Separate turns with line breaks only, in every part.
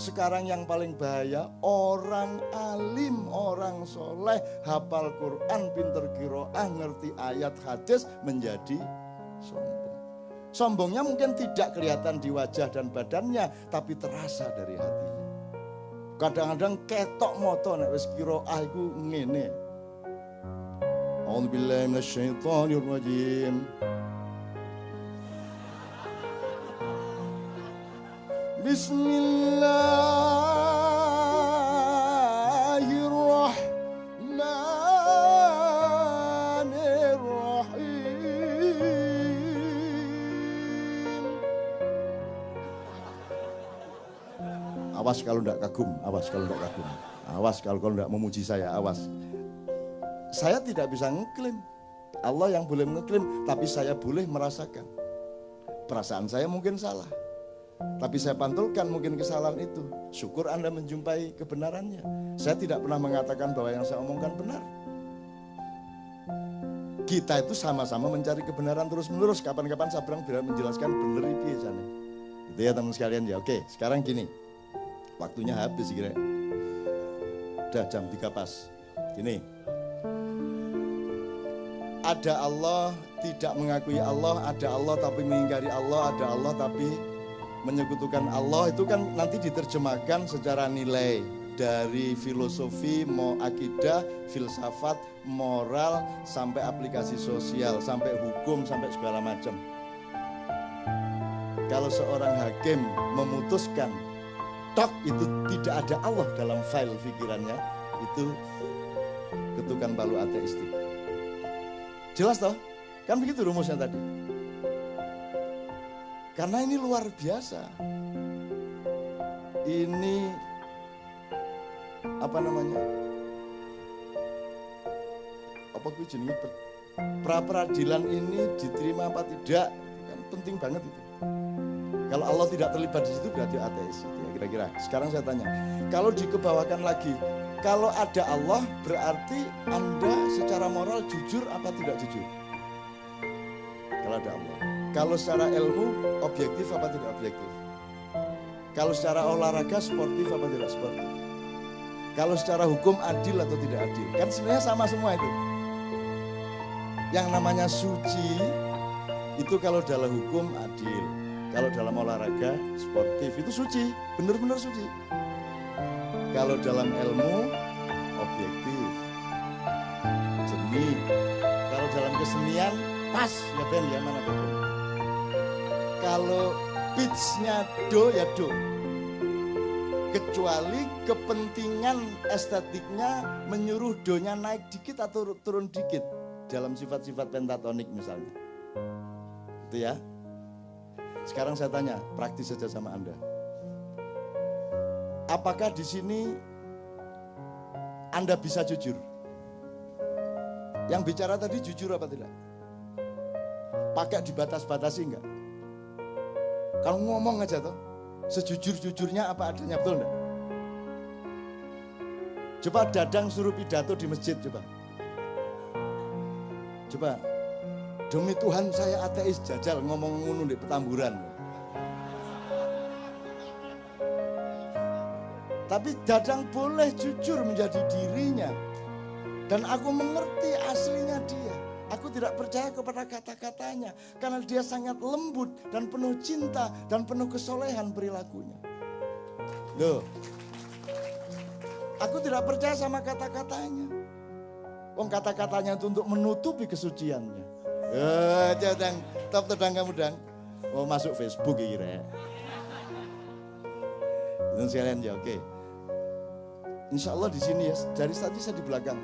sekarang yang paling bahaya, orang alim, orang soleh, hafal Quran, pinter qiraah, ngerti ayat hadis, menjadi sombong. Sombongnya mungkin tidak kelihatan di wajah dan badannya, tapi terasa dari hatinya. Kadang-kadang ketok moto nek wis qiraah iku ngene. A'udzubillahi minasyaitonirrajim. Bismillahirrahmanirrahim. Awas kalau tidak kagum, awas kalau tidak kagum. Awas kalau tidak memuji saya, awas. Saya tidak bisa ngeklaim. Allah yang boleh ngeklaim, tapi saya boleh merasakan. Perasaan saya mungkin salah, tapi saya pantulkan mungkin kesalahan itu. Syukur Anda menjumpai kebenarannya. Saya tidak pernah mengatakan bahwa yang saya omongkan benar. Kita itu sama-sama mencari kebenaran terus-menerus. Kapan-kapan saya bilang menjelaskan benar itu ya. Gitu ya teman sekalian ya. Oke, sekarang gini. Waktunya habis kira. Udah jam 3 pas. Gini. Ada Allah, tidak mengakui Allah. Ada Allah tapi mengingkari Allah. Ada Allah tapi menyekutukan Allah. Itu kan nanti diterjemahkan secara nilai. Dari filosofi, akidah, filsafat, moral, sampai aplikasi sosial, sampai hukum, sampai segala macam. Kalau seorang hakim memutuskan tok itu tidak ada Allah dalam file pikirannya, itu ketukan palu ateistik. Jelas toh? Kan begitu rumusnya tadi. Karena ini luar biasa. Ini apa namanya? Apa gue jenenge pra-peradilan ini diterima apa tidak? Kan penting banget itu. Kalau Allah tidak terlibat di situ berarti ateis. Ya, kira-kira. Sekarang saya tanya, kalau dikebawakan lagi, kalau ada Allah berarti Anda secara moral jujur apa tidak jujur? Kalau ada Allah. Kalau secara ilmu objektif apa tidak objektif? Kalau secara olahraga sportif apa tidak sportif? Kalau secara hukum adil atau tidak adil? Kan sebenarnya sama semua itu. Yang namanya suci itu kalau dalam hukum adil. Kalau dalam olahraga sportif itu suci, benar-benar suci. Kalau dalam ilmu objektif, jernih. Kalau dalam kesenian pas ya Ben ya mana Ben. Kalau pitch-nya do ya do. Kecuali kepentingan estetiknya menyuruh donya naik dikit atau turun dikit dalam sifat-sifat pentatonik misalnya. Itu ya. Sekarang saya tanya, praktis saja sama Anda. Apakah di sini Anda bisa jujur? Yang bicara tadi jujur apa tidak? Pakai dibatas-batasi enggak? Kalau ngomong aja toh, sejujur-jujurnya apa adanya, betul enggak? Coba Dadang suruh pidato di masjid, coba. Coba. Demi Tuhan saya ateis, jajal ngomong ngono di Petamburan. Tapi Dadang boleh jujur menjadi dirinya. Dan aku mengerti aslinya dia. Aku tidak percaya kepada kata-katanya. Karena dia sangat lembut dan penuh cinta dan penuh kesolehan perilakunya. Loh. Aku tidak percaya sama kata-katanya. Wong kata-katanya itu untuk menutupi kesuciannya. Dadang, top Dadang kamu Dang. Oh masuk Facebook ya kira. Dan sekalian ya oke. Insya Allah di sini ya, dari tadi saya di belakang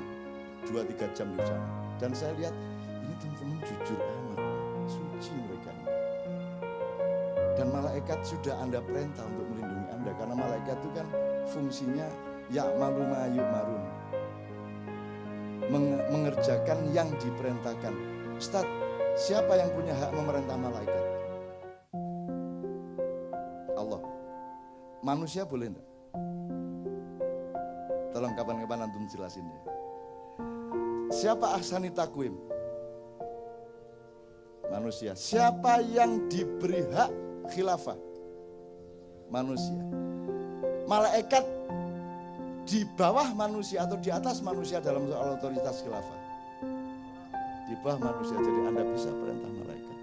2-3 jam di sana. Dan saya lihat ini teman-teman jujur amat, suci mereka. Dan malaikat sudah Anda perintah untuk melindungi Anda. Karena malaikat itu kan fungsinya ya'malu ma yu'marun. Mengerjakan yang diperintahkan. Ustaz, siapa yang punya hak memerintah malaikat? Allah. Manusia boleh enggak? Tolong kapan-kapan antum jelasin ya. Siapa ahsani takwim? Manusia. Siapa yang diberi hak khilafah? Manusia. malaikat di bawah manusia atau di atas manusia dalam soal otoritas khilafah. Di bawah manusia, jadi Anda bisa perintah malaikat.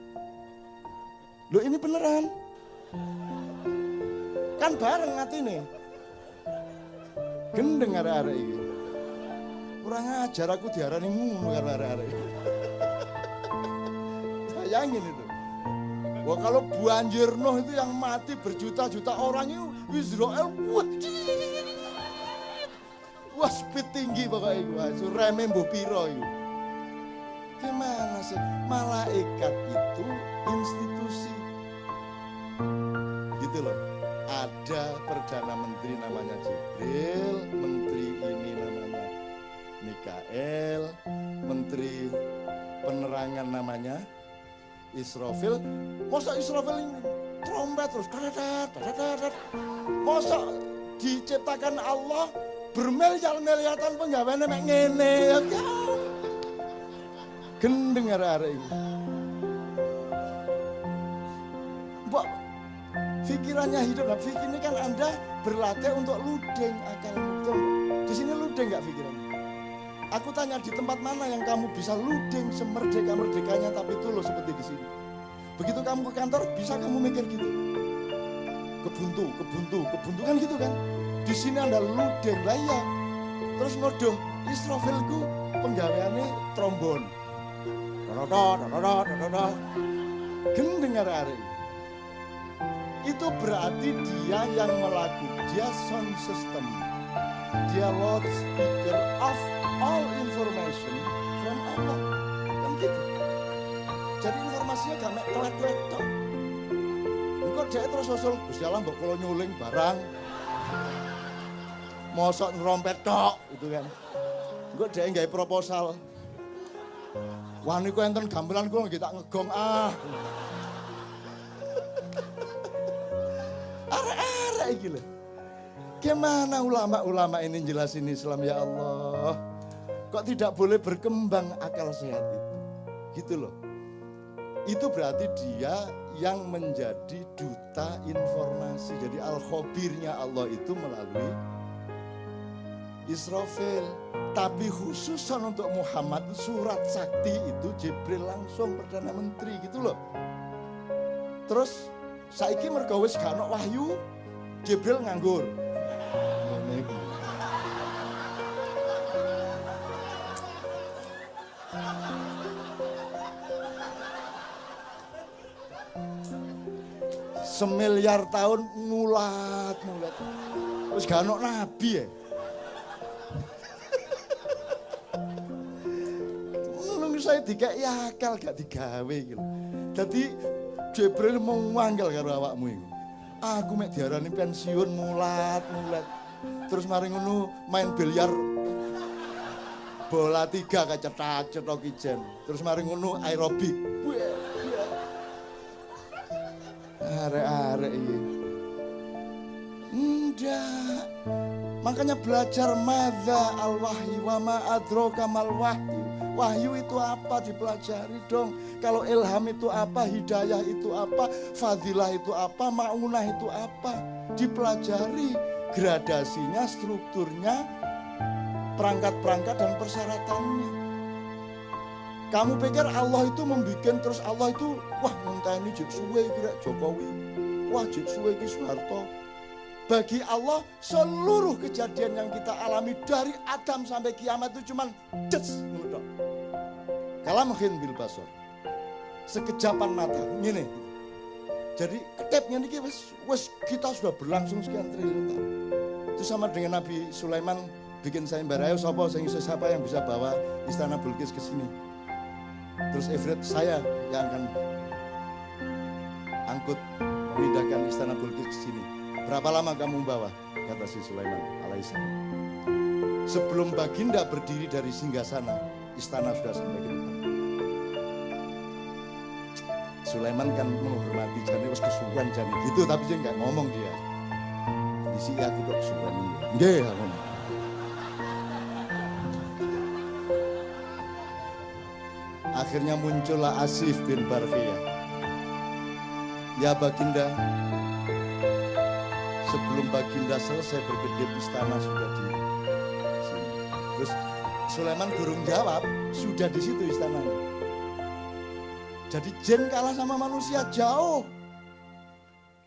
Loh ini beneran. Kan bareng hati nih. Gendeng arek-arek ini. Kurang ajar aku diarani ngono karo arek-arek. Bayangin itu. Wah kalau banjir Nuh itu yang mati berjuta-juta orang itu Israel. Wah speed tinggi pokoknya gua. Sureme mbuh piro itu. Gimana sih? Malaikat itu institusi. Gitu loh. Ada Perdana Menteri namanya Jibril, Menteri ini namanya Mikael, Menteri Penerangan namanya Israfil. Masa Israfil ini trompet terus dadadat. Masa diciptakan Allah bermiliar-miliaran penggaweane mek ngene ya. Gendeng arek-arek iki. Mbok pikirannya hidup. Nah, fikir ini kan Anda berlatih untuk ludeng akalmu. Di sini ludeng nggak pikirannya? Aku tanya di tempat mana yang kamu bisa ludeng semerdeka-merdekanya tapi tulus seperti di sini. Begitu kamu ke kantor bisa kamu mikir gitu. Kebuntu kan gitu kan. Di sini Anda ludeng lah ya. Terus nodong Israfilku penggaweane trombon. Gendeng arek-arek. Itu berarti dia yang melakukan, dia sound system, dia loudspeaker of all information from Allah. Kan gitu. Jadi informasinya gak mek telet-telet tok. Engko dhek terus usul, Gusti Allah mbok kula nyuling barang. Mosok ngerompet tok gitu kan. Engko dhek nggawe proposal. Wah niku enten gamelan kula nggih tak ngegong ah. Arek-arek iki lho. Gimana ulama-ulama ini jelasin Islam ya Allah? Kok tidak boleh berkembang akal sehat itu? Gitu loh. Itu berarti dia yang menjadi duta informasi. Jadi al-khabirnya Allah itu melalui Israfil. Tapi khususan untuk Muhammad surat sakti itu Jibril langsung Perdana Menteri gitu loh. Terus saiki mergo wis gak ono wahyu, Jibril nganggur. Semiliar tahun mulat. Wis gak ono nabi ya. Nunggu saya dikai akal gak digawe gitu. Jadi Jibril mau manggil karo awakmu iku. Aku mek diarani pensiun mulat. Terus mari ngono main biliar bola 3 kecetak-cetok ijen. Terus mari ngono aerobik. Arek-arek iki. Ndak. Makanya belajar madza al-wahyu wa ma adraka mal wahyu. Wahyu itu apa dipelajari dong. Kalau ilham itu apa, hidayah itu apa, fadilah itu apa, ma'unah itu apa. Dipelajari gradasinya, strukturnya, perangkat-perangkat dan persyaratannya. Kamu pikir Allah itu membuat terus Allah itu, wah ngenteni jek suwe kira Jokowi, wah jek suwe ki Soeharto. Bagi Allah seluruh kejadian yang kita alami dari Adam sampai kiamat itu cuman des ngono. Kalamhin bil basar. Sekejapan mata, ngene. Jadi ketepnya niki wis kita sudah berlangsung sekian triliun tahun. Itu sama dengan Nabi Sulaiman bikin sayembara, ayo siapa yang bisa bawa istana Bilqis ke sini. Terus Ifrit saya yang akan angkut memindahkan istana Bilqis ke sini. Berapa lama kamu bawa? Kata si Sulaiman alaihissalam. Sebelum Baginda berdiri dari singgasana, istana sudah sampai ke depan. Sulaiman kan menghormati jane wis kesuwen jane gitu, tapi dia nggak ngomong dia. Isi aku kok kesuwen iki. Nggih, aku. Akhirnya muncullah Asif bin Barkhiyah. Ya Baginda, Sebelum Baginda selesai berkedip istana sudah di sini. Terus Sulaiman gurung jawab, sudah di situ istananya. Jadi jin kalah sama manusia jauh.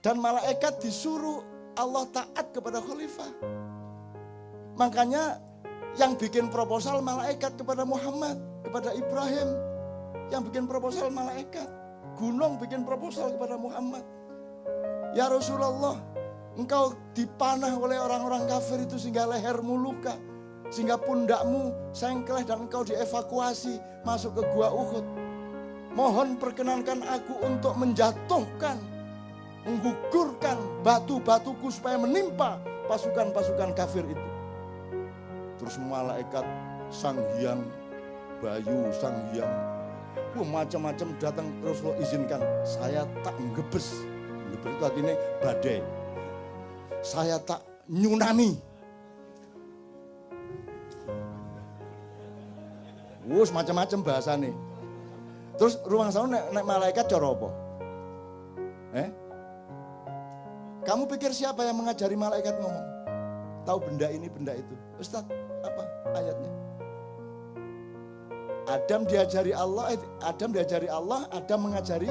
Dan malaikat disuruh Allah taat kepada khalifah. Makanya yang bikin proposal malaikat kepada Muhammad, kepada Ibrahim. Yang bikin proposal malaikat. Gunung bikin proposal kepada Muhammad. Ya Rasulullah, engkau dipanah oleh orang-orang kafir itu sehingga lehermu luka. Sehingga pundakmu sengkleh dan engkau dievakuasi masuk ke gua Uhud. Mohon perkenankan aku untuk menjatuhkan, menggugurkan batu-batuku supaya menimpa pasukan-pasukan kafir itu. Terus malaikat Sang Hyang Bayu, Sang Hyang, macam-macam datang. Rasulullah izinkan, saya tak ngebes. Ngebes itu artinya badai. Saya tak nyunami. Macam-macam bahasa nih. Terus ruang sana naik malaikat cara apa? Kamu pikir siapa yang mengajari malaikat ngomong? Tahu benda ini, benda itu. Ustaz, apa ayatnya? Adam diajari Allah, Adam mengajari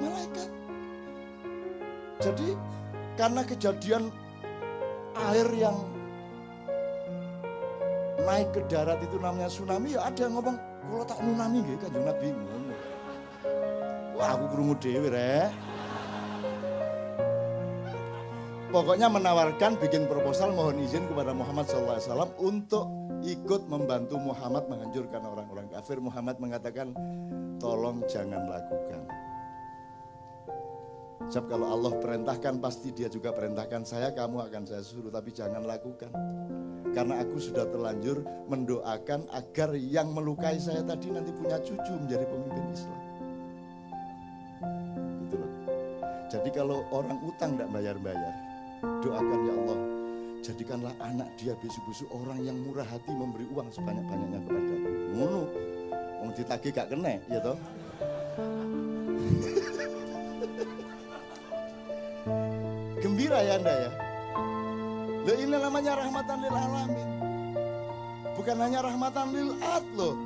malaikat. Jadi karena kejadian air yang naik ke darat itu namanya tsunami, ya ada yang ngomong, kalau tak nunami nggih Kanjeng Nabi. Wah, aku krungu dhewe rek. Pokoknya menawarkan bikin proposal mohon izin kepada Muhammad SAW untuk ikut membantu Muhammad menghancurkan orang-orang kafir. Muhammad mengatakan, tolong jangan lakukan. Sebab kalau Allah perintahkan pasti dia juga perintahkan saya, kamu akan saya suruh, tapi jangan lakukan. Karena aku sudah terlanjur mendoakan agar yang melukai saya tadi nanti punya cucu menjadi pemimpin Islam. Gitu loh. Jadi kalau orang utang tidak bayar-bayar, doakan ya Allah, jadikanlah anak dia besok-besok orang yang murah hati memberi uang sebanyak-banyaknya kepadaku. Ngono, wong ditagih gak kena, ya toh. Gembira ya Anda ya. Loh, ini namanya rahmatan lil alamin. Bukan hanya rahmatan lil ad loh.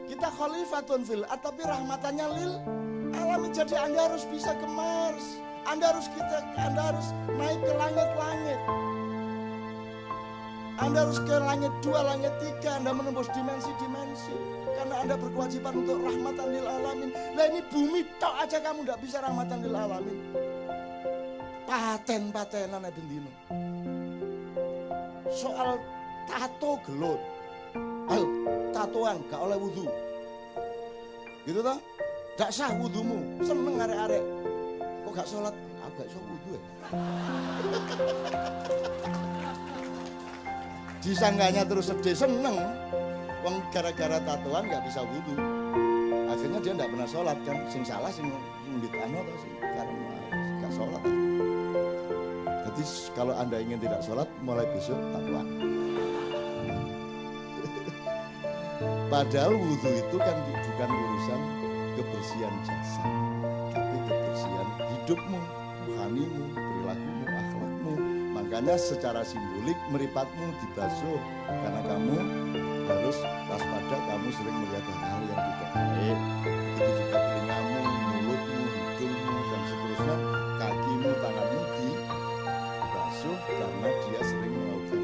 Kita khalifatun fil ad, tapi rahmatannya lil alamin. Jadi Anda harus bisa ke Mars. Anda harus naik ke langit-langit. Anda harus ke langit 2, langit 3. Anda menembus dimensi-dimensi. Karena Anda berkewajiban untuk rahmatan lil alamin. Lah ini bumi tok aja kamu tidak bisa rahmatan lil alamin. Paten-patenan bendino. Soal tato gelut. Ayo, tatoan gak oleh wudu. Gitu toh? Gak sah wudumu. Seneng arek-arek. Kok gak sholat? Aku gak iso wudu ya. Disangganya terus sedih, seneng. Wong gara-gara tatoan gak bisa wudu. Akhirnya dia gak pernah sholat kan. Sing salah sing mbitano atau sing karena gak sholat. Jadi kalau Anda ingin tidak sholat, mulai besok tatoan. Padahal wudhu itu kan bukan urusan kebersihan jasad, tapi kebersihan hidupmu, rohanimu, perilakumu, akhlakmu. Makanya secara simbolik meripatmu dibasuh, karena kamu harus waspada, kamu sering melihat hal-hal yang tidak baik. Begitu juga telingamu, mulutmu, hidungmu, dan seterusnya, kakimu, tanganmu dibasuh karena dia sering melakukan,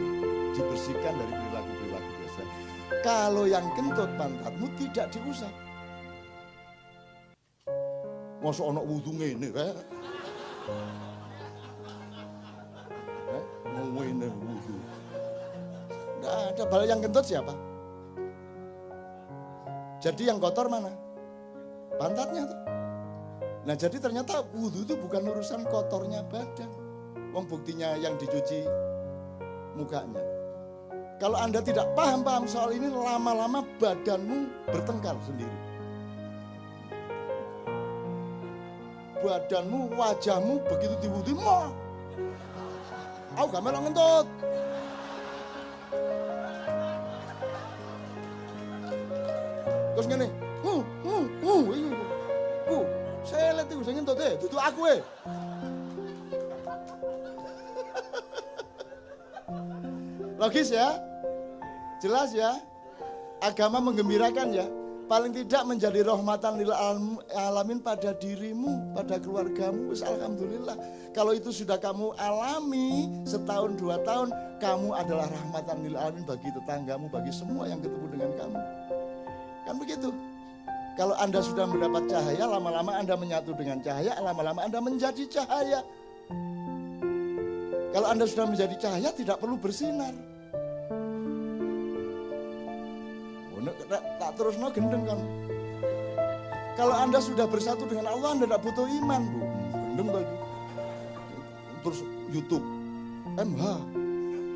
dibersihkan dari perilaku-perilaku biasa. Kalau yang kentut pantatmu tidak diusap. Masa ana wudu ngene rek. Ngene wudu. Enggak ada. Bal yang kentut siapa? Jadi yang kotor mana? Pantatnya tuh. Nah jadi ternyata wudu itu bukan urusan kotornya badan. Wong buktinya yang dicuci mukanya. Kalau Anda tidak paham soal ini, lama-lama badanmu bertengkar sendiri. Badanmu, wajahmu begitu diwudhu, mau. Aku gak melok ngentut. Terus ngene, saya lihat itu, saya ngentut deh, duduk aku Logis ya? Jelas ya? Agama menggembirakan ya? Paling tidak menjadi rahmatan lil alamin pada dirimu, pada keluargamu. Alhamdulillah. Kalau itu sudah kamu alami setahun 2 tahun, kamu adalah rahmatan lil alamin bagi tetanggamu, bagi semua yang ketemu dengan kamu. Kan begitu. Kalau Anda sudah mendapat cahaya, lama-lama Anda menyatu dengan cahaya, lama-lama Anda menjadi cahaya. Kalau Anda sudah menjadi cahaya, tidak perlu bersinar. Tak terus no gendeng kan. Kalau Anda sudah bersatu dengan Allah, Anda tidak butuh iman. Gendeng lagi. Terus YouTube, MH,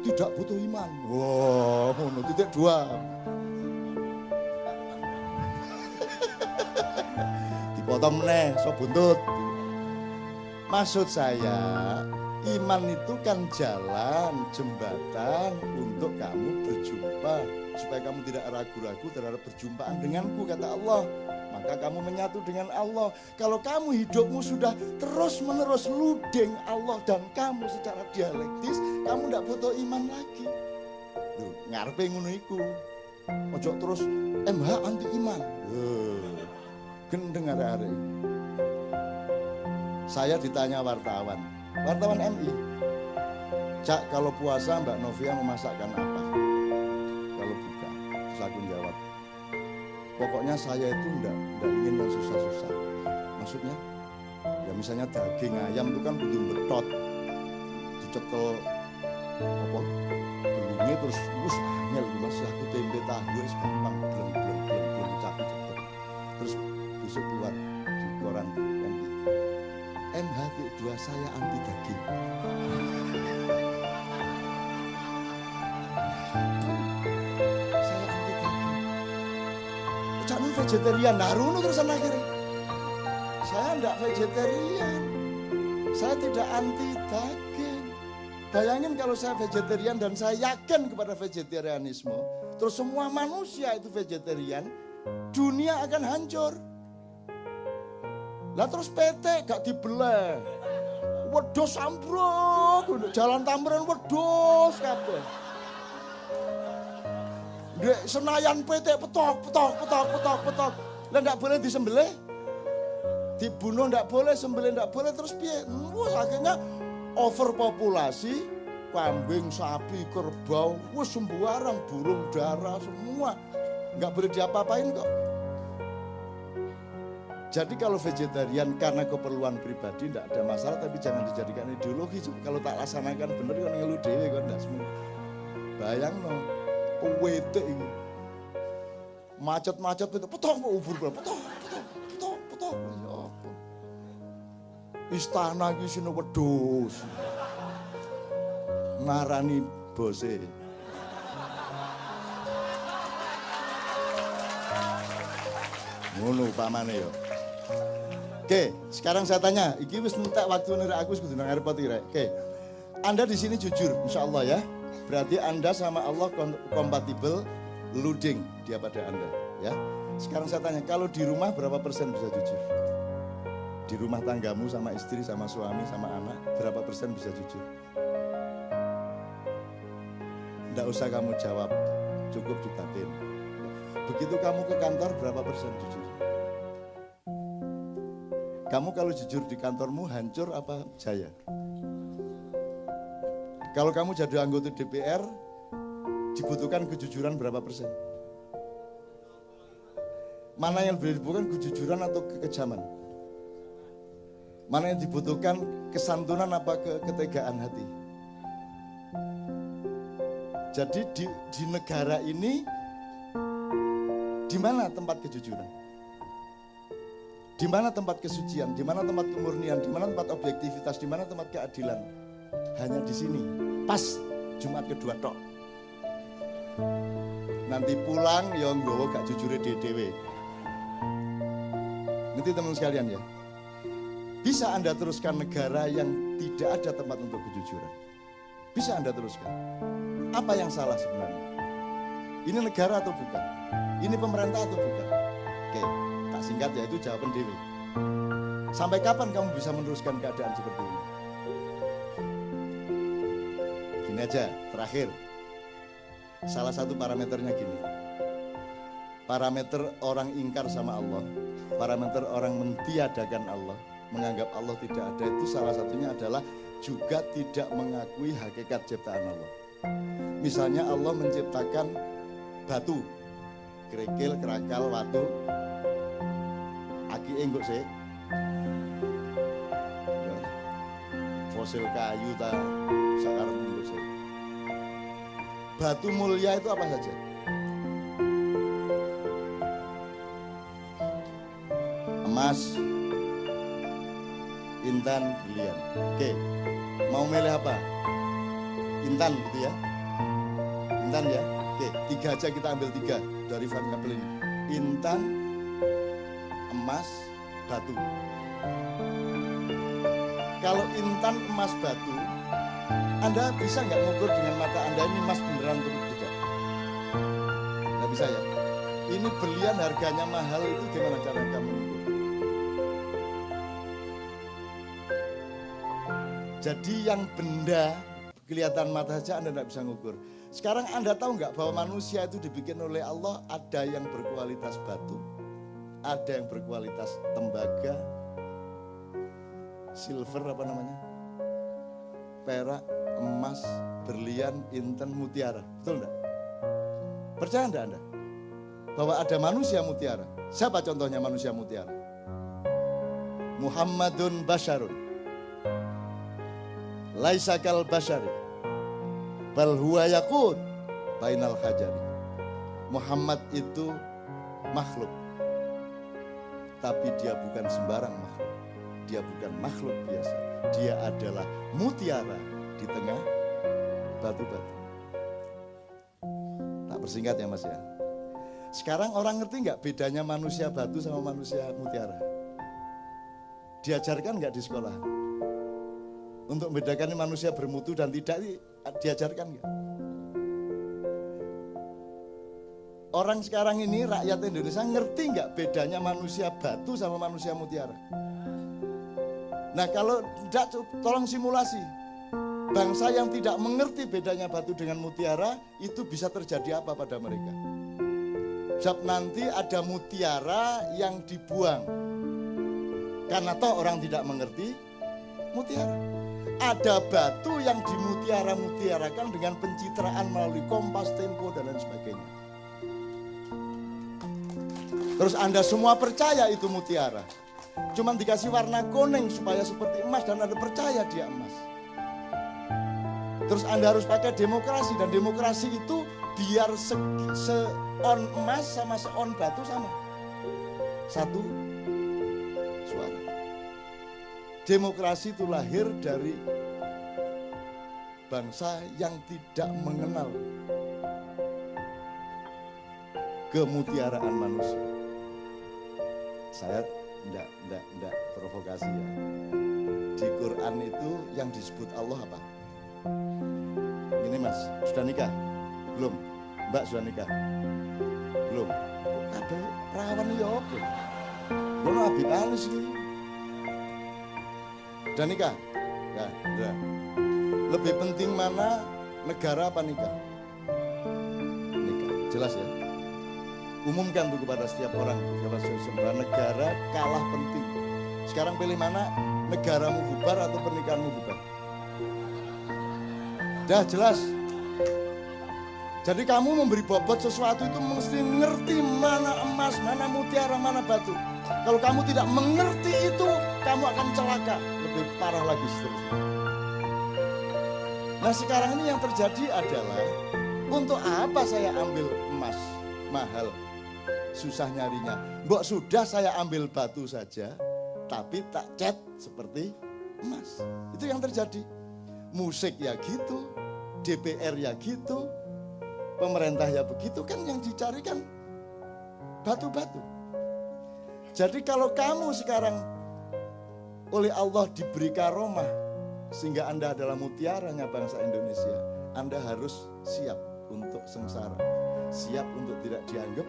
tidak butuh iman. Wow, 2. Dipotong meneh, so buntut. Maksud saya, iman itu kan jalan, jembatan untuk kamu berjumpa. Supaya kamu tidak ragu-ragu terhadap perjumpaan denganku, kata Allah. Maka kamu menyatu dengan Allah. Kalau kamu hidupmu sudah terus-menerus ludeng Allah dan kamu secara dialektis, kamu tidak butuh iman lagi. Loh, ngarepe ngono iku. Ojo terus MH anti iman. Gendeng arek-arek. Saya ditanya wartawan MI. Cak, kalau puasa Mbak Novia memasakkan apa? Kalau buka, terus aku jawab, pokoknya saya itu enggak ingin yang susah-susah. Maksudnya, ya misalnya daging ayam itu kan butuh betot, dicekel apa? Belumnya terus angel, masih aku tempe tahu wis gampang, belum capek cepet. Terus besok keluar di koran MH2 saya anti daging. Saya anti daging. Jangan vegetarian, naruno terusan akhirnya. Saya enggak vegetarian. Saya tidak anti daging. Bayangin kalau saya vegetarian dan saya yakin kepada vegetarianisme, terus semua manusia itu vegetarian, dunia akan hancur. Lah terus PT gak dibelah. Wedhus ambruk, jalan Tamrin wedhus kabeh. Ndek Senayan PT petok. Lah ndak boleh disembelih. Dibunuh ndak boleh, sembelih ndak boleh, terus piye? Wah, akhirnya overpopulasi, kambing, sapi, kerbau, wis sembarang, burung dara semua. Nggak boleh diapa-apain kok. Jadi kalau vegetarian karena keperluan pribadi tidak ada masalah, tapi jangan dijadikan ideologi. Kalau tak laksanakan bener kan ngeluh dhewe kan ndak semua. Bayang no, wetek iki. Macet-macet itu petok ubur petok. Ya apa. Istana iki sine wedhus. Ngarani bose. Ngono upamane ya. Oke, sekarang saya tanya, iki wis entek waktu nira aku kudu nang ngarep rek. Oke. Anda di sini jujur, insyaallah ya. Berarti Anda sama Allah kompatibel, luding dia pada Anda, ya. Sekarang saya tanya, kalau di rumah berapa persen bisa jujur? Di rumah tanggamu sama istri, sama suami, sama anak, berapa persen bisa jujur? Nggak usah kamu jawab, cukup dibatin. Begitu kamu ke kantor, berapa persen jujur? Kamu kalau jujur di kantormu hancur apa jaya? Kalau kamu jadi anggota DPR, dibutuhkan kejujuran berapa persen? Mana yang lebih dibutuhkan, kejujuran atau kekejaman? Mana yang dibutuhkan, kesantunan apa ketegaan hati? Jadi di negara ini, di mana tempat kejujuran? Di mana tempat kesucian? Di mana tempat kemurnian? Di mana tempat objektivitas? Di mana tempat keadilan? Hanya di sini. Pas Jumat kedua tok. Nanti pulang ya nggawa gak jujure dhewe. Nanti teman sekalian ya. Bisa Anda teruskan negara yang tidak ada tempat untuk kejujuran? Bisa Anda teruskan? Apa yang salah sebenarnya? Ini negara atau bukan? Ini pemerintah atau bukan? Oke, tak singkat ya, itu jawaban Dewi. Sampai kapan kamu bisa meneruskan keadaan seperti ini? Gini aja, terakhir. Salah satu parameternya gini. Parameter orang ingkar sama Allah, parameter orang mentiadakan Allah, menganggap Allah tidak ada, itu salah satunya adalah juga tidak mengakui hakikat ciptaan Allah. Misalnya Allah menciptakan batu, kerikil, kerakal, watu, aki enggak sih, fosil kayu ta, sekarang enggak sih. Batu mulia itu apa saja? Emas, intan, berlian. Oke, mau milih apa? Intan gitu ya. Intan ya. Oke, 3 aja, kita ambil 3 dari variabel ini. Intan, emas, batu. Kalau intan, emas, batu, Anda bisa nggak ngukur dengan mata Anda ini emas beneran atau tidak? Nggak bisa ya. Ini berlian harganya mahal, itu gimana cara kamu ngukur? Jadi yang benda kelihatan mata saja Anda tidak bisa ngukur. Sekarang Anda tahu nggak bahwa manusia itu dibikin oleh Allah, ada yang berkualitas batu, ada yang berkualitas tembaga, silver apa namanya, perak, emas, berlian, intan, mutiara. Betul enggak? Percaya enggak Anda bahwa ada manusia mutiara? Siapa contohnya manusia mutiara? Muhammadun Basyarun laisa kal basyari bal huwa yaqut bainal hajari. Muhammad itu makhluk, tapi dia bukan sembarang makhluk. Dia bukan makhluk biasa. Dia adalah mutiara di tengah batu-batu. Tak bersingkat ya Mas ya. Sekarang orang ngerti nggak bedanya manusia batu sama manusia mutiara? Diajarkan nggak di sekolah? Untuk membedakan manusia bermutu dan tidak, diajarkan nggak? Orang sekarang ini, rakyat Indonesia, ngerti nggak bedanya manusia batu sama manusia mutiara? Nah kalau tidak, tolong simulasi. Bangsa yang tidak mengerti bedanya batu dengan mutiara, itu bisa terjadi apa pada mereka? Sebab nanti ada mutiara yang dibuang. Karena toh orang tidak mengerti mutiara. Ada batu yang dimutiara-mutiarakan dengan pencitraan melalui Kompas, Tempo, dan lain sebagainya. Terus Anda semua percaya itu mutiara. Cuman dikasih warna kuning supaya seperti emas dan Anda percaya dia emas. Terus Anda harus pakai demokrasi, dan demokrasi itu biar se-on emas sama se-on batu sama. Satu suara. Demokrasi itu lahir dari bangsa yang tidak mengenal kemutiaraan manusia. Saya enggak provokasi ya. Di Quran itu yang disebut Allah apa? Ini Mas, sudah nikah? Belum? Mbak sudah nikah? Belum? Ada perawan ya apa? Gue Habib Alis ini. Udah nikah? Ya, udah. Lebih penting mana, negara apa nikah? Nikah, jelas ya. Umumkan tuh kepada setiap orang, kepada saudara, negara kalah penting. Sekarang pilih mana, negaramu bubar atau pernikahanmu bubar? Dah jelas. Jadi kamu memberi bobot sesuatu itu mesti ngerti mana emas, mana mutiara, mana batu. Kalau kamu tidak mengerti itu, kamu akan celaka. Lebih parah lagi seterusnya. Nah sekarang ini yang terjadi adalah, untuk apa saya ambil emas mahal, susah nyarinya. Mbok sudah saya ambil batu saja, tapi tak cat seperti emas. Itu yang terjadi. Musik ya gitu, DPR ya gitu, pemerintah ya begitu, kan yang dicari kan batu-batu. Jadi kalau kamu sekarang oleh Allah diberi karomah, sehingga Anda adalah mutiaranya bangsa Indonesia, Anda harus siap untuk sengsara, siap untuk tidak dianggap.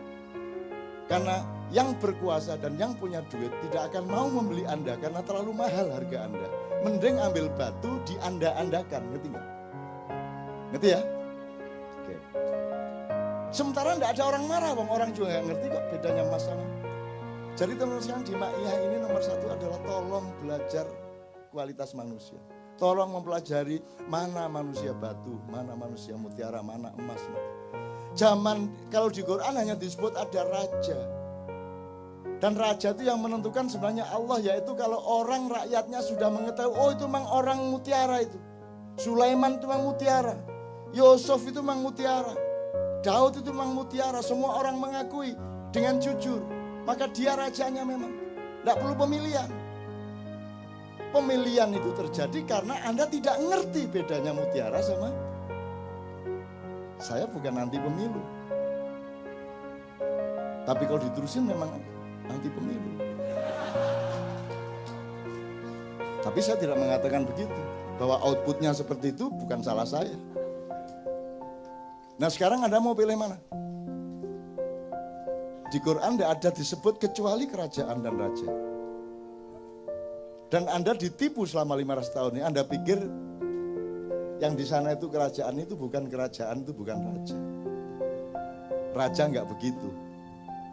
Karena yang berkuasa dan yang punya duit tidak akan mau membeli Anda karena terlalu mahal harga Anda. Mending ambil batu di Anda-andakan, ngerti nggak? Ngerti ya? Oke. Sementara tidak ada orang marah, orang juga nggak ngerti kok bedanya emas sama. Jadi teman-teman di Ma'iyah ini nomor satu adalah tolong belajar kualitas manusia. Tolong mempelajari mana manusia batu, mana manusia mutiara, mana emas. Zaman kalau di Quran hanya disebut ada raja. Dan raja itu yang menentukan sebenarnya Allah, yaitu kalau orang rakyatnya sudah mengetahui, oh itu memang orang mutiara itu. Sulaiman itu memang mutiara. Yusuf itu memang mutiara. Daud itu memang mutiara. Semua orang mengakui dengan jujur. Maka dia rajanya memang. Tidak perlu pemilihan. Pemilihan itu terjadi karena Anda tidak ngerti bedanya mutiara sama. Saya bukan anti pemilu. Tapi kalau diterusin memang anti pemilu. Tapi saya tidak mengatakan begitu. Bahwa outputnya seperti itu bukan salah saya. Nah sekarang Anda mau pilih mana? Di Quran tidak ada disebut kecuali kerajaan dan raja. Dan Anda ditipu selama 500 tahun ini. Anda pikir yang di sana itu kerajaan itu bukan kerajaan, itu bukan raja. Raja nggak begitu.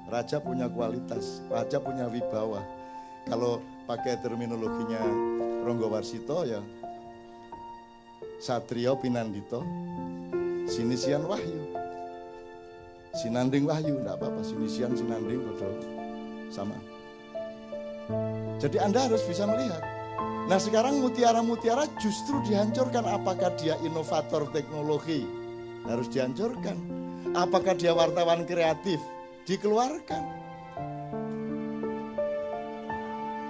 Raja punya kualitas, raja punya wibawa. Kalau pakai terminologinya Ronggo Warsito ya Satrio Pinandito, Sinisian Wahyu. Sinanding Wahyu, enggak apa-apa, Sinisian, Sinanding, betul, sama. Jadi Anda harus bisa melihat. Nah sekarang mutiara-mutiara justru dihancurkan. Apakah dia inovator teknologi? Harus dihancurkan. Apakah dia wartawan kreatif? Dikeluarkan.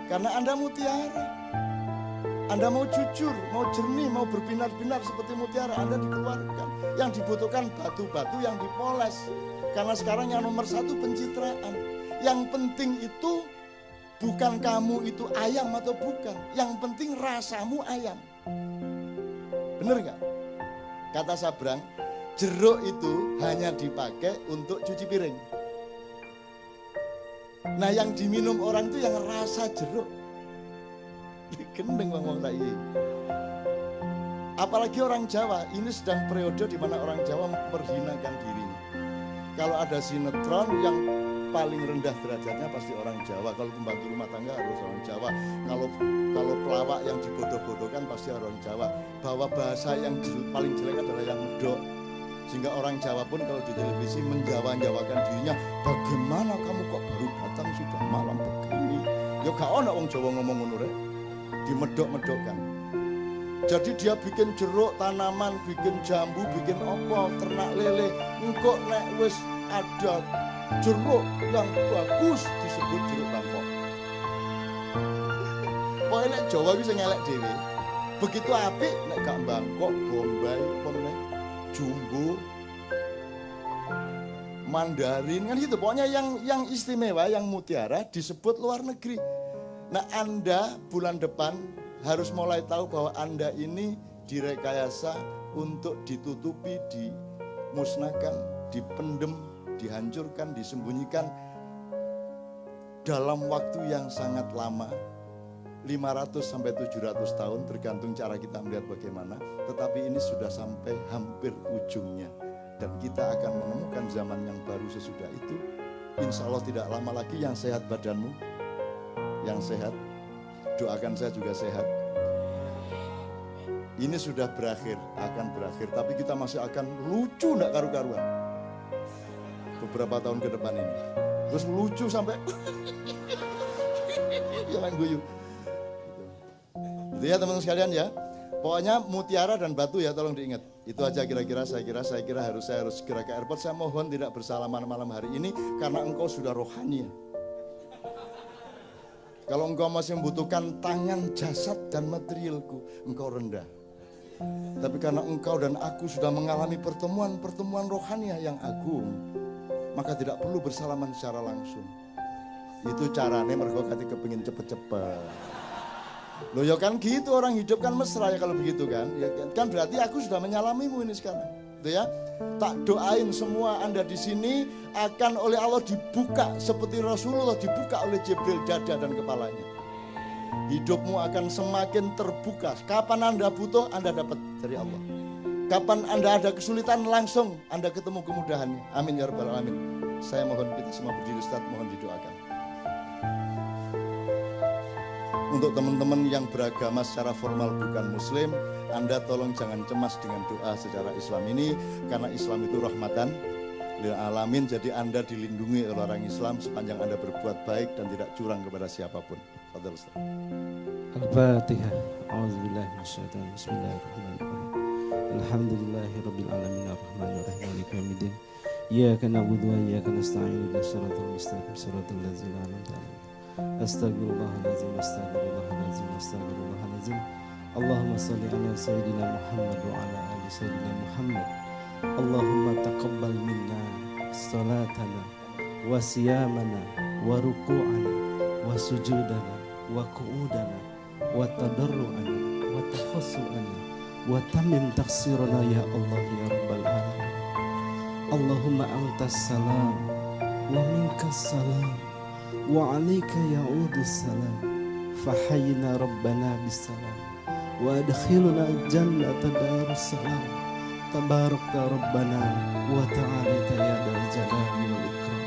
Karena Anda mutiara. Anda mau jujur, mau jernih, mau berbinar-binar seperti mutiara, Anda dikeluarkan. Yang dibutuhkan batu-batu yang dipoles. Karena sekarang yang nomor satu pencitraan. Yang penting itu bukan kamu itu ayam atau bukan. Yang penting rasamu ayam. Bener gak? Kata Sabrang, jeruk itu hanya dipakai untuk cuci piring. Nah yang diminum orang itu yang rasa jeruk. Gendeng ngomong tak iya. Apalagi orang Jawa, ini sedang periode di mana orang Jawa memperhinakan dirinya. Kalau ada sinetron yang paling rendah derajatnya pasti orang Jawa. Kalau pembantu rumah tangga harus orang Jawa. Kalau pelawak yang dibodoh-bodohkan pasti orang Jawa. Bahwa bahasa yang paling jelek adalah yang medok. Sehingga orang Jawa pun kalau di televisi menjawa-jawakan dirinya, bagaimana kamu kok baru datang sudah malam begini. Ya gak ada orang Jawa ngomong ngono rek. Dimedok-medokkan. Jadi dia bikin jeruk tanaman, bikin jambu, bikin opo, ternak lele. Engkok nek wis ada jeruk yang bagus disebut jeruk Bangkok. Pokoknya nek Jawa bisa ngelek dewe. Begitu apik nek gak Bangkok, Bombay, pokoknya Jumbo, Mandarin kan gitu. Pokoknya yang istimewa, yang mutiara disebut luar negeri. Nah Anda bulan depan harus mulai tahu bahwa Anda ini direkayasa untuk ditutupi, dimusnahkan, dipendem, dihancurkan, disembunyikan dalam waktu yang sangat lama. 500 sampai 700 tahun tergantung cara kita melihat bagaimana. Tetapi ini sudah sampai hampir ujungnya. Dan kita akan menemukan zaman yang baru sesudah itu. Insya Allah tidak lama lagi yang sehat badanmu. Yang sehat, doakan saya juga sehat. Ini sudah berakhir, akan berakhir. Tapi kita masih akan lucu enggak karu-karuan. Beberapa tahun ke depan ini. Terus lucu sampai jangan guyu. Gitu ya teman-teman sekalian ya. Pokoknya mutiara dan batu ya tolong diingat. Itu aja kira-kira saya kira saya harus segera ke airport. Saya mohon tidak bersalaman malam hari ini karena engkau sudah rohani ya. Kalau engkau masih membutuhkan tangan, jasad, dan materialku, engkau rendah. Tapi karena engkau dan aku sudah mengalami pertemuan rohani yang agung, maka tidak perlu bersalaman secara langsung. Itu caranya mergo kate kepengin cepet-cepet. Loh ya kan gitu, orang hidup kan mesra ya kalau begitu kan. Ya kan berarti aku sudah menyalamimu ini sekarang. Gitu ya. Tak doain semua Anda di sini akan oleh Allah dibuka seperti Rasulullah dibuka oleh Jibril dada dan kepalanya. Hidupmu akan semakin terbuka. Kapan Anda butuh, Anda dapat dari Allah. Kapan Anda ada kesulitan, langsung Anda ketemu kemudahannya. Amin ya rabbal alamin. Saya mohon kita semua berdiri, Ustaz, mohon didoakan. Untuk teman-teman yang beragama secara formal bukan muslim, Anda tolong jangan cemas dengan doa secara Islam ini, karena Islam itu rahmatan lil alamin. Jadi Anda dilindungi oleh orang Islam sepanjang Anda berbuat baik dan tidak curang kepada siapapun. Fadhil Ustaz.
Al-Fatihah. A'udzubillahi minasyaitonir rajim. Bismillahirrahmanirrahim. Alhamdulillahirabbil alamin arrahmanir rahim maliki yaumiddin. Iyyaka na'budu wa iyyaka nasta'in ihdinas siratal mustaqim siratal ladzina an'amta 'alaihim. Astaghfirullahaladzim, astaghfirullahaladzim, astaghfirullahaladzim. Allahumma salli ala sayyidina Muhammad wa ala ali sayyidina Muhammad. Allahumma taqabbal minna salatana wa siyamana wa ruku'ana wa sujudana wa qu'udana wa tadarru'ana wa tahassu'ana wa tamim taksirana ya Allah ya rabbal alamin. Allahumma antas salam wa minkas salam wa alaika ya'udus salam fahayyina rabbana bisalam wa adkhiluna jannata darus salam tabarakta rabbana wa ta'alita ya dal jalali wal ikram.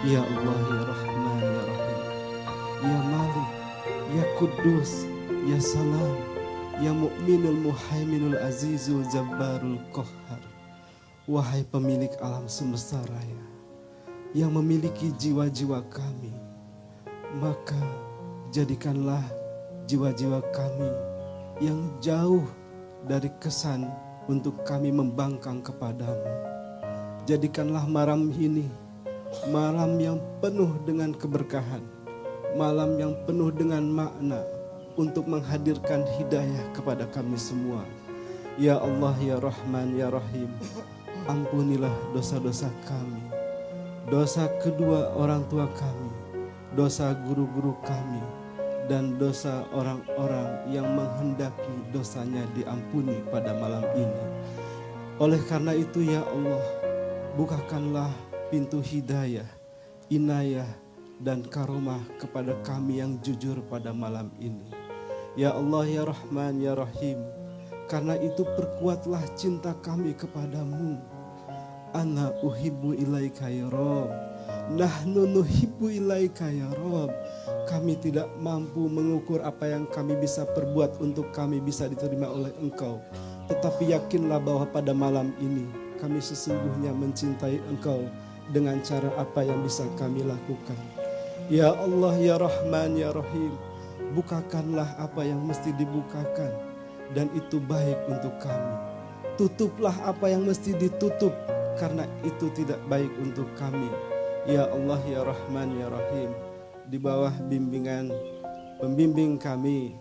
Ya Allah ya Rahman ya Rahim, ya Malik ya Kudus ya Salam ya Mu'minul Muhaiminul Azizul Jabbarul Qahhar. Wahai pemilik alam semesta raya yang memiliki jiwa-jiwa kami, maka jadikanlah jiwa-jiwa kami yang jauh dari kesan untuk kami membangkang kepadamu. Jadikanlah malam ini malam yang penuh dengan keberkahan, malam yang penuh dengan makna untuk menghadirkan hidayah kepada kami semua. Ya Allah ya Rahman ya Rahim, ampunilah dosa-dosa kami, dosa kedua orang tua kami, dosa guru-guru kami, dan dosa orang-orang yang menghendaki dosanya diampuni pada malam ini. Oleh karena itu ya Allah, bukakanlah pintu hidayah, inayah, dan karomah kepada kami yang jujur pada malam ini. Ya Allah ya Rahman ya Rahim, karena itu perkuatlah cinta kami kepadamu. Ana uhibbu ilaika ya Rabb, nahnu nuhibbu ilaika ya Rabb. Kami tidak mampu mengukur apa yang kami bisa perbuat untuk kami bisa diterima oleh Engkau. Tetapi yakinlah bahwa pada malam ini kami sesungguhnya mencintai Engkau dengan cara apa yang bisa kami lakukan. Ya Allah ya Rahman ya Rahim, bukakanlah apa yang mesti dibukakan dan itu baik untuk kami. Tutuplah apa yang mesti ditutup karena itu tidak baik untuk kami. Ya Allah ya Rahman ya Rahim, di bawah bimbingan pembimbing kami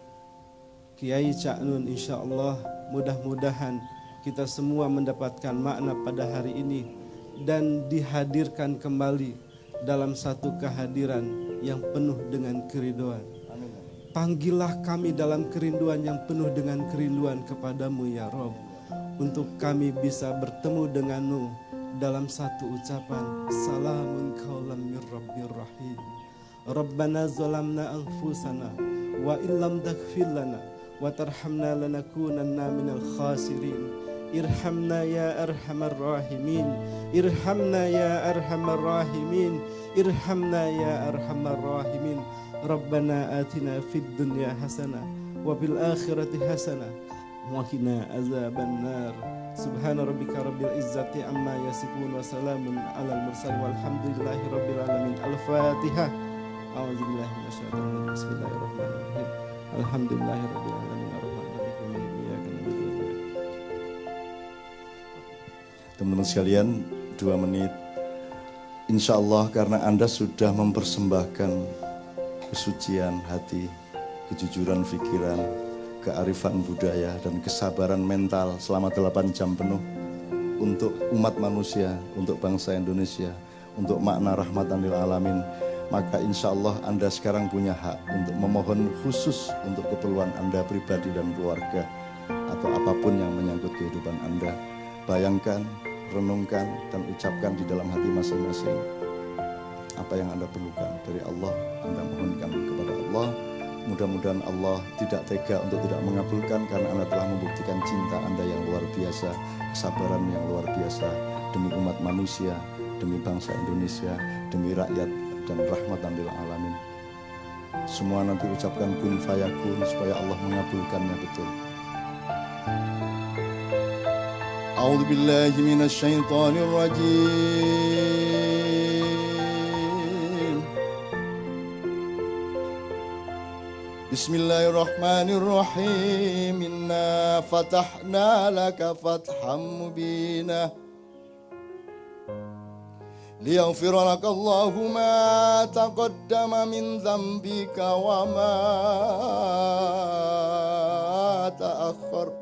Kiai Cak Nun, insya Allah mudah-mudahan kita semua mendapatkan makna pada hari ini dan dihadirkan kembali dalam satu kehadiran yang penuh dengan kerinduan. Panggillah kami dalam kerinduan yang penuh dengan kerinduan kepadamu ya Rob, untuk kami bisa bertemu denganmu dalam satu ucapan salamun qaulan mir rabbir rahim. Rabbana zalamna anfusana wa illam taghfir lana wa tarhamna lanakunanna minal khasirin. Irhamna ya arhamar rahimin, irhamna ya arhamar rahimin, irhamna ya arhamar rahimin. Rabbana atina fid dunya hasanah wa fil akhirati hasanah wa qina azabannar. Subhana rabbika rabbil izzati amma yasifun wa salamun alal mursalin walhamdulillahi rabbil alamin. Al-Fatihah. A'udzubillahi minasyaitonir rajim. Bismillahirrahmanirrahim. Alhamdulillahi rabbil alamin. Arrahmanirrahim. Iyyaka na'budu wa iyyaka nasta'in.
Teman-teman sekalian, 2 menit. Insya Allah karena Anda sudah mempersembahkan kesucian hati, kejujuran pikiran, kearifan budaya, dan kesabaran mental selama 8 jam penuh untuk umat manusia, untuk bangsa Indonesia, untuk makna rahmatan lil alamin, maka insya Allah Anda sekarang punya hak untuk memohon khusus untuk keperluan Anda pribadi dan keluarga, atau apapun yang menyangkut kehidupan Anda. Bayangkan, renungkan, dan ucapkan di dalam hati masing-masing apa yang Anda perlukan dari Allah. Anda mohonkan kepada Allah, Mudah-mudahan Allah tidak tega untuk tidak mengabulkan, karena Anda telah membuktikan cinta Anda yang luar biasa, kesabaran yang luar biasa demi umat manusia, demi bangsa Indonesia, demi rakyat, dan rahmatan lil alamin. Semua nanti ucapkan kun fayakun supaya Allah mengabulkannya betul. A'udzu billahi minasyaitonir rajim. Bismillahirrahmanirrahim. Inna fatahna laka fatham mubina liyaghfir laka Allahu ma taqaddama min dhanbika wa ma ta'akhkhar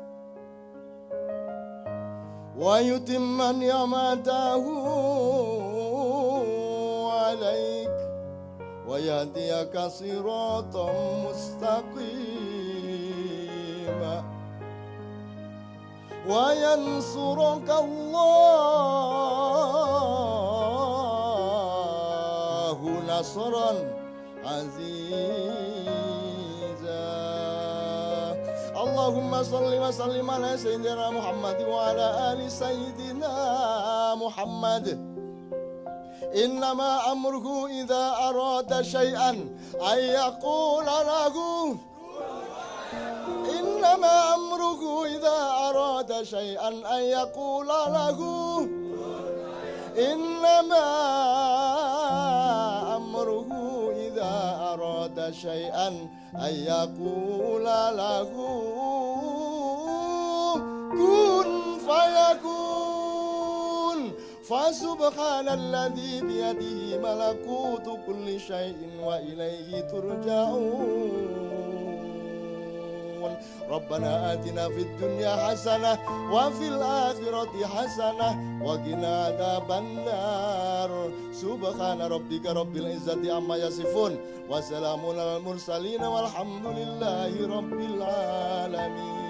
wa yutimma ni'matahu 'alaik wa yahdiyaka siratan mustaqima wa yansuraka Allahu nasran aziza. Allahumma salli wa sallim ala sayyidina Muhammad wa ala ali sayyidina Muhammad. Innama amruhu idza arada syai'an ay yaqula lahu. Innama amruhu idza arada syai'an ay yaqula lahu. Innama amruhu idza arada syai'an ay yaqula lahu kun fayakun. Fasubhanalladzi biyadihi malakutu kulli syai'in wa ilaihi turja'un. Rabbana atina fid dunya hasanah wa fil akhirati hasanah wa qina adzabannar. Subhana rabbika rabbil izzati amma yasifun wa salamun alal mursalin walhamdulillahi rabbil alamin.